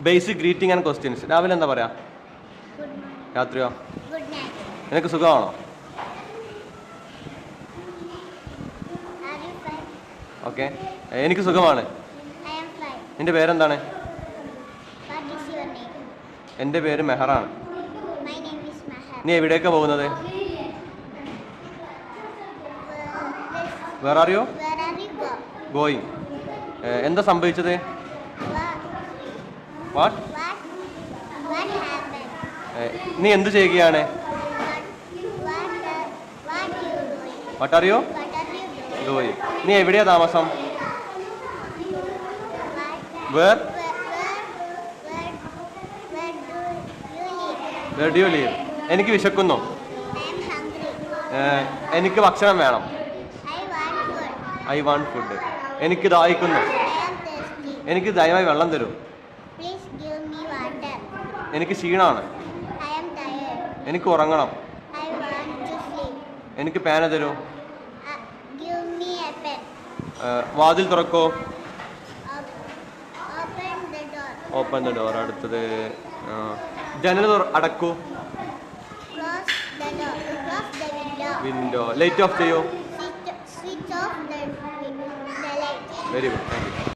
Basic greeting and questions. രാവിലെ എന്താ പറയാ? രാത്രിയോ? നിനക്ക് സുഖമാണോ? ഓക്കെ, എനിക്ക് സുഖമാണ്. നിന്റെ പേരെന്താണ്? എൻ്റെ പേര് മെഹറാണ്. നീ എവിടേക്കാണ് പോകുന്നത്? Where are you going? എന്താ സംഭവിച്ചത്? വാട്ട്? നീ എന്ത് ചെയ്യുകയാണ്? What are you doing? നീ എവിടെയാ താമസം? Where do you live? എനിക്ക് വിശക്കുന്നു. എനിക്ക് ഭക്ഷണം വേണം. I want food. എനിക്ക് ദാഹിക്കുന്നു. എനിക്ക് ദയവായി വെള്ളം തരൂ. എനിക്ക് ക്ഷീണമാണ്. എനിക്ക് ഉറങ്ങണം. എനിക്ക് പേന തരൂ. വാതിൽ തുറക്കോ. Open the door. അടുത്തത് ജനൽ അടക്കൂ. വിൻഡോ. ലൈറ്റ് ഓഫ് ചെയ്യൂ. Very good, thank you.